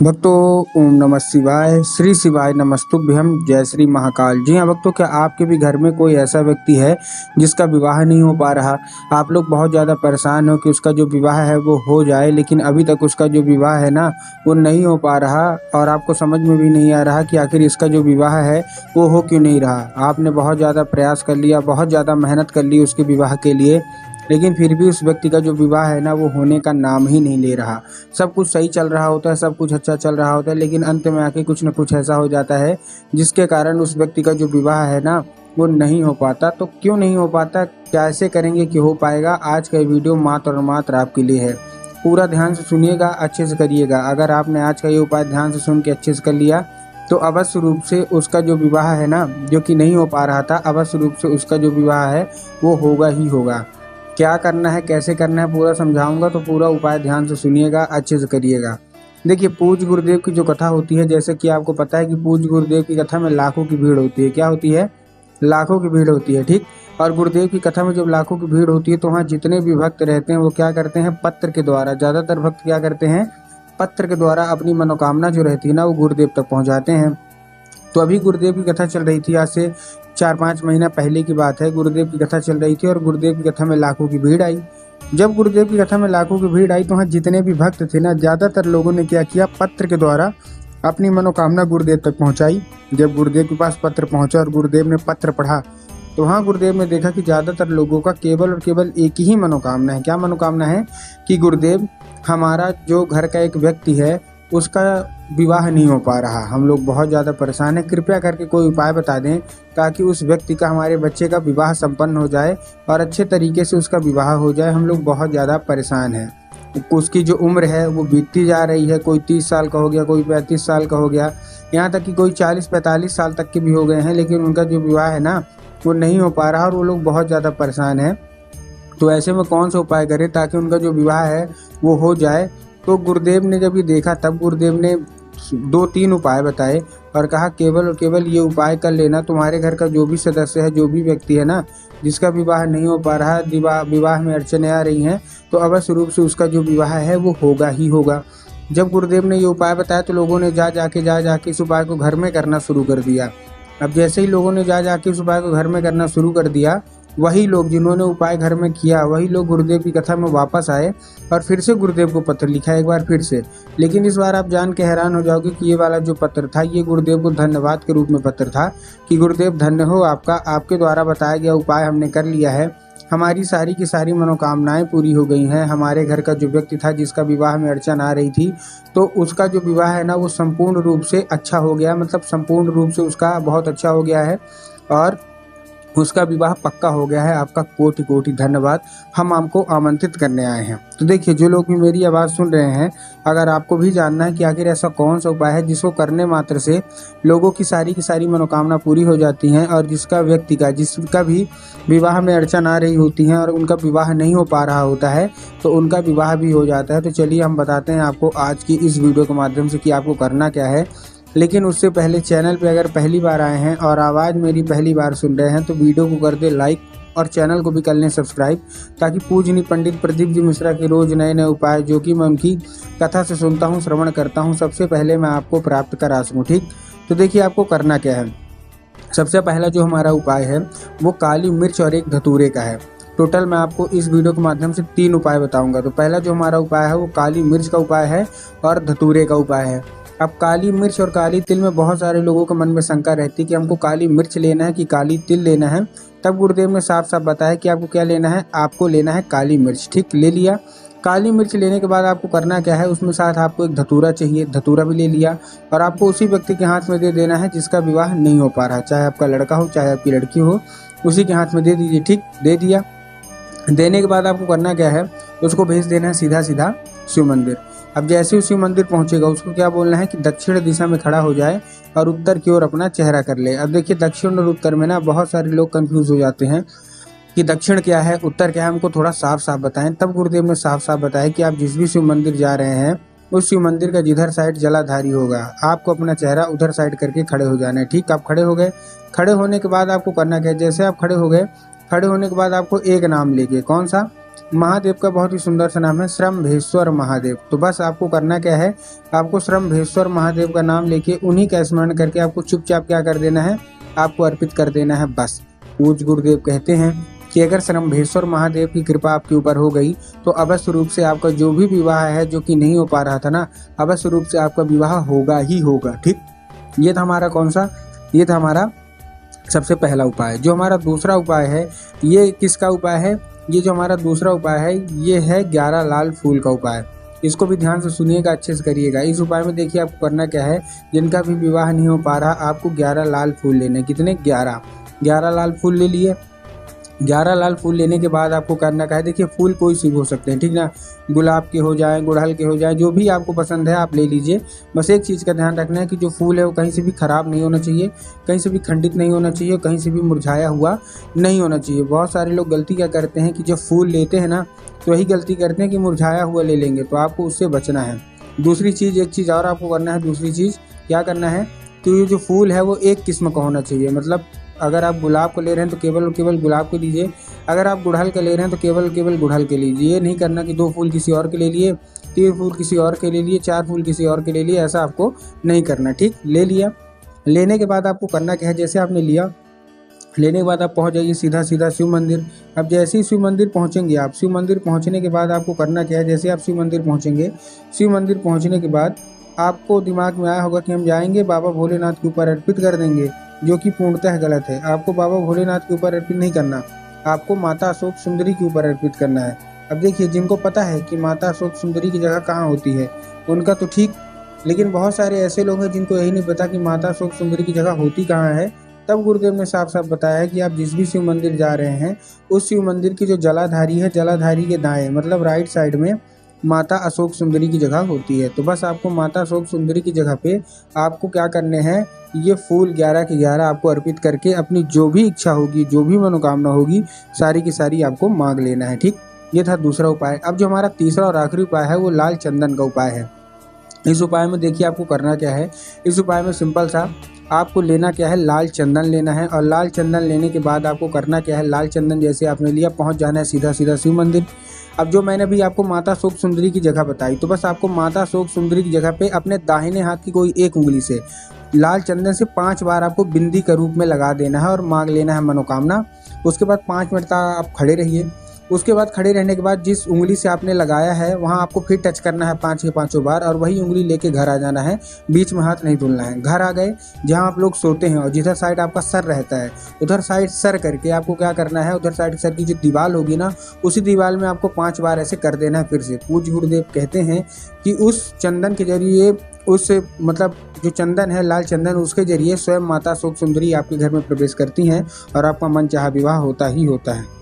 भक्तों, ओम नमः शिवाय। श्री शिवाय नमस्तुभ्यं। जय श्री महाकाल। जी हाँ भक्तों, क्या आपके भी घर में कोई ऐसा व्यक्ति है जिसका विवाह नहीं हो पा रहा? आप लोग बहुत ज़्यादा परेशान हो कि उसका जो विवाह है वो हो जाए, लेकिन अभी तक उसका जो विवाह है ना वो नहीं हो पा रहा, और आपको समझ में भी नहीं आ रहा कि आखिर इसका जो विवाह है वो हो क्यों नहीं रहा। आपने बहुत ज़्यादा प्रयास कर लिया, बहुत ज़्यादा मेहनत कर ली उसके विवाह के लिए, लेकिन फिर भी उस व्यक्ति का जो विवाह है ना वो होने का नाम ही नहीं ले रहा। सब कुछ सही चल रहा होता है, सब कुछ अच्छा चल रहा होता है, लेकिन अंत में आके कुछ न कुछ ऐसा हो जाता है जिसके कारण उस व्यक्ति का जो विवाह है ना वो नहीं हो पाता। तो क्यों नहीं हो पाता, कैसे करेंगे कि हो पाएगा? आज का ये वीडियो मात्र और मात्र आपके लिए है। पूरा ध्यान से सुनिएगा, अच्छे से करिएगा। अगर आपने आज का ये उपाय ध्यान से सुन के अच्छे से कर लिया तो अवश्य रूप से उसका जो विवाह है ना, जो कि नहीं हो पा रहा था, अवश्य रूप से उसका जो विवाह है वो होगा ही होगा। क्या करना है, कैसे करना है, पूरा समझाऊंगा, तो पूरा उपाय ध्यान से सुनिएगा, अच्छे से करिएगा। देखिए, पूज्य गुरुदेव की जो कथा होती है, जैसे कि आपको पता है कि पूज्य गुरुदेव की कथा में लाखों की भीड़ होती है। क्या होती है? लाखों की भीड़ होती है, ठीक। और गुरुदेव की कथा में जब लाखों की भीड़ होती है तो वहाँ जितने भी भक्त रहते हैं वो क्या करते हैं? पत्र के द्वारा, ज़्यादातर भक्त क्या करते हैं? पत्र के द्वारा अपनी मनोकामना जो रहती है ना वो गुरुदेव तक पहुँचाते हैं। तो अभी गुरुदेव की कथा चल रही थी, आज से 4-5 महीना पहले की बात है। गुरुदेव की कथा चल रही थी और गुरुदेव की कथा में लाखों की भीड़ आई। जब गुरुदेव की कथा में लाखों की भीड़ आई तो वहाँ जितने भी भक्त थे ना, ज़्यादातर लोगों ने क्या किया? पत्र के द्वारा अपनी मनोकामना गुरुदेव तक पहुँचाई। जब गुरुदेव के पास पत्र पहुँचा और गुरुदेव ने पत्र पढ़ा तो वहाँ गुरुदेव ने देखा कि ज़्यादातर लोगों का केवल और केवल एक ही मनोकामना है। क्या मनोकामना है? कि गुरुदेव, हमारा जो घर का एक व्यक्ति है उसका विवाह नहीं हो पा रहा, हम लोग बहुत ज़्यादा परेशान हैं, कृपया करके कोई उपाय बता दें ताकि उस व्यक्ति का, हमारे बच्चे का विवाह संपन्न हो जाए और अच्छे तरीके से उसका विवाह हो जाए। हम लोग बहुत ज़्यादा परेशान हैं। उसकी जो उम्र है वो बीतती जा रही है, कोई 30 साल का हो गया, कोई 35 साल का हो गया, यहाँ तक कि कोई 40-45 साल तक के भी हो गए हैं, लेकिन उनका जो विवाह है ना वो नहीं हो पा रहा और वो लोग बहुत ज़्यादा परेशान हैं। तो ऐसे में कौन सा उपाय करें ताकि उनका जो विवाह है वो हो जाए? तो गुरुदेव ने जब ये देखा तब गुरुदेव ने 2-3 उपाय बताए और कहा केवल और केवल ये उपाय कर लेना, तुम्हारे घर का जो भी सदस्य है, जो भी व्यक्ति है ना जिसका विवाह नहीं हो पा रहा, विवाह में अड़चने आ रही हैं, तो अवश्य रूप से उसका जो विवाह है वो होगा ही होगा। जब गुरुदेव ने ये उपाय बताया तो लोगों ने जा जाके इस उपाय को घर में करना शुरू कर दिया। अब जैसे ही लोगों ने जा जाके इस उपाय को घर में करना शुरू कर दिया, वही लोग जिन्होंने उपाय घर में किया वही लोग गुरुदेव की कथा में वापस आए और फिर से गुरुदेव को पत्र लिखा एक बार फिर से। लेकिन इस बार आप जान के हैरान हो जाओगे कि ये वाला जो पत्र था ये गुरुदेव को धन्यवाद के रूप में पत्र था कि गुरुदेव धन्य हो आपका, आपके द्वारा बताया गया उपाय हमने कर लिया है, हमारी सारी की सारी मनोकामनाएं पूरी हो गई हैं। हमारे घर का जो व्यक्ति था जिसका विवाह में अड़चन आ रही थी, तो उसका जो विवाह है ना वो संपूर्ण रूप से अच्छा हो गया, मतलब संपूर्ण रूप से उसका बहुत अच्छा हो गया है और उसका विवाह पक्का हो गया है। आपका कोटि कोटि धन्यवाद, हम आपको आमंत्रित करने आए हैं। तो देखिए, जो लोग भी मेरी आवाज़ सुन रहे हैं, अगर आपको भी जानना है कि आखिर ऐसा कौन सा उपाय है जिसको करने मात्र से लोगों की सारी मनोकामना पूरी हो जाती हैं और जिसका भी विवाह में अड़चन आ रही होती हैं और उनका विवाह नहीं हो पा रहा होता है तो उनका विवाह भी हो जाता है। तो चलिए हम बताते हैं आपको आज की इस वीडियो के माध्यम से कि आपको करना क्या है। लेकिन उससे पहले चैनल पे अगर पहली बार आए हैं और आवाज़ मेरी पहली बार सुन रहे हैं तो वीडियो को कर दे लाइक और चैनल को भी कर लें सब्सक्राइब, ताकि पूजनीय पंडित प्रदीप जी मिश्रा के रोज़ नए नए उपाय जो कि मैं उनकी कथा से सुनता हूँ, श्रवण करता हूँ, सबसे पहले मैं आपको प्राप्त करा सकूँ। ठीक, तो देखिए आपको करना क्या है। सबसे पहला जो हमारा उपाय है वो काली मिर्च और एक धतूरे का है। टोटल मैं आपको इस वीडियो के माध्यम से 3 उपाय बताऊंगा। तो पहला जो हमारा उपाय है वो काली मिर्च का उपाय है और धतूरे का उपाय है। अब काली मिर्च और काली तिल में बहुत सारे लोगों के मन में शंका रहती है कि हमको काली मिर्च लेना है कि काली तिल लेना है। तब गुरुदेव ने साफ साफ बताया कि आपको क्या लेना है, आपको लेना है काली मिर्च। ठीक, ले लिया। काली मिर्च लेने के बाद आपको करना क्या है, उसमें साथ आपको एक धतूरा चाहिए, धतूरा भी ले लिया और आपको उसी व्यक्ति के हाथ में दे देना है जिसका विवाह नहीं हो पा रहा, चाहे आपका लड़का हो चाहे आपकी लड़की हो, उसी के हाथ में दे दीजिए। ठीक, दे दिया। देने के बाद आपको करना क्या है, उसको भेज देना है सीधा सीधा शिव मंदिर। अब जैसे ही शिव मंदिर पहुंचेगा उसको क्या बोलना है कि दक्षिण दिशा में खड़ा हो जाए और उत्तर की ओर अपना चेहरा कर ले। अब देखिए, दक्षिण और उत्तर में ना बहुत सारे लोग कंफ्यूज हो जाते हैं कि दक्षिण क्या है, उत्तर क्या है, हमको थोड़ा साफ साफ बताएं। तब गुरुदेव ने साफ साफ बताया कि आप जिस भी शिव मंदिर जा रहे हैं उस शिव मंदिर का जिधर साइड जलाधारी होगा आपको अपना चेहरा उधर साइड करके खड़े हो जाना है। ठीक, आप खड़े हो गए। खड़े होने के बाद आपको करना क्या है, जैसे आप खड़े हो गए, खड़े होने के बाद आपको एक नाम लेके, कौन सा, महादेव का बहुत ही सुंदर सा नाम है श्रम्भेश्वर महादेव। तो बस आपको करना क्या है, आपको श्रम्भेश्वर महादेव का नाम लेके उन्हीं का स्मरण करके आपको चुपचाप क्या कर देना है, आपको अर्पित कर देना है बस। पूज्य गुरुदेव कहते हैं कि अगर श्रम्भेश्वर महादेव की कृपा आपके ऊपर हो गई तो अवश्य रूप से आपका जो भी विवाह है, जो कि नहीं हो पा रहा था ना, अवश्य रूप से आपका विवाह होगा ही होगा। ठीक, ये था हमारा कौन सा, ये था हमारा सबसे पहला उपाय। जो हमारा दूसरा उपाय है, ये किसका उपाय है, ये जो हमारा दूसरा उपाय है ये है 11 लाल फूल का उपाय। इसको भी ध्यान से सुनिएगा, अच्छे से करिएगा। इस उपाय में देखिए आपको करना क्या है, जिनका भी विवाह नहीं हो पा रहा, आपको 11 लाल फूल लेने। कितने, 11 लाल फूल ले लिए। 11 लाल फूल लेने के बाद आपको करना क्या है, देखिए फूल कोई सी भी हो सकते हैं, ठीक ना, गुलाब के हो जाएं, गुड़हल के हो जाएं, जो भी आपको पसंद है आप ले लीजिए। बस एक चीज़ का ध्यान रखना है कि जो फूल है वो कहीं से भी खराब नहीं होना चाहिए, कहीं से भी खंडित नहीं होना चाहिए, कहीं से भी मुरझाया हुआ नहीं होना चाहिए। बहुत सारे लोग गलती क्या करते हैं कि जब फूल लेते हैं ना, तो यही गलती करते हैं कि मुरझाया हुआ ले लेंगे, तो आपको उससे बचना है। दूसरी चीज़, एक चीज़ और आपको करना है, दूसरी चीज़ क्या करना है कि ये जो फूल है वो एक किस्म का होना चाहिए। मतलब अगर आप गुलाब को ले रहे हैं तो केवल और केवल गुलाब के लीजिए, अगर आप गुड़हल के ले रहे हैं तो केवल केवल गुड़हल के लीजिए। ये नहीं करना कि 2 फूल किसी और के ले लिए, 3 फूल किसी और के ले लिए, 4 फूल किसी और के ले लिए, ऐसा आपको नहीं करना। ठीक, ले लिया। लेने के बाद आपको करना क्या है, जैसे आपने लिया, लेने के बाद आप पहुंच जाइए सीधा सीधा शिव मंदिर। अब जैसे ही शिव मंदिर पहुंचेंगे आप, शिव मंदिर पहुंचने के बाद आपको करना क्या है, जैसे आप शिव मंदिर पहुंचेंगे, शिव मंदिर पहुंचने के बाद आपको दिमाग में आया होगा कि हम जाएंगे बाबा भोलेनाथ के ऊपर अर्पित कर देंगे, जो कि पूर्णतः गलत है। आपको बाबा भोलेनाथ के ऊपर अर्पित नहीं करना, आपको माता अशोक सुंदरी के ऊपर अर्पित करना है। अब देखिए, जिनको पता है कि माता अशोक सुंदरी की जगह कहाँ होती है उनका तो ठीक, लेकिन बहुत सारे ऐसे लोग हैं जिनको यही नहीं पता कि माता अशोक सुंदरी की जगह होती कहाँ है। तब गुरुदेव ने साफ साफ बताया है कि आप जिस भी शिव मंदिर जा रहे हैं, उस शिव मंदिर की जो जलाधारी है, जलाधारी के दाएं मतलब राइट साइड में माता अशोक सुंदरी की जगह होती है। तो बस आपको माता अशोक सुंदरी की जगह पे आपको क्या करने हैं, ये फूल 11 के 11 आपको अर्पित करके अपनी जो भी इच्छा होगी, जो भी मनोकामना होगी, सारी की सारी आपको मांग लेना है। ठीक, ये था दूसरा उपाय। अब जो हमारा तीसरा और आखिरी उपाय है वो लाल चंदन का उपाय है। इस उपाय में देखिए आपको करना क्या है, इस उपाय में सिंपल सा आपको लेना क्या है, लाल चंदन लेना है। और लाल चंदन लेने के बाद आपको करना क्या है, लाल चंदन जैसे आपने लिया, पहुंच जाना है सीधा सीधा शिव मंदिर। अब जो मैंने भी आपको माता अशोक सुंदरी की जगह बताई, तो बस आपको माता अशोक सुंदरी की जगह पे अपने दाहिने हाथ की कोई एक उंगली से लाल चंदन से 5 बार आपको बिंदी के रूप में लगा देना है और मांग लेना है मनोकामना। उसके बाद 5 मिनट तक आप खड़े रहिए। उसके बाद खड़े रहने के बाद जिस उंगली से आपने लगाया है वहाँ आपको फिर टच करना है 5 के 5 बार, और वही उंगली लेके घर आ जाना है, बीच में हाथ नहीं धुलना है। घर आ गए, जहाँ आप लोग सोते हैं और जिधर साइड आपका सर रहता है उधर साइड सर करके आपको क्या करना है, उधर साइड सर की जो दीवार होगी ना, उसी दीवार में आपको 5 बार ऐसे कर देना है फिर से। पूज्य गुरुदेव कहते हैं कि उस चंदन के जरिए, उस मतलब जो चंदन है लाल चंदन, उसके जरिए स्वयं माता अशोक सुंदरी आपके घर में प्रवेश करती हैं और आपका मन चाहा विवाह होता ही होता है।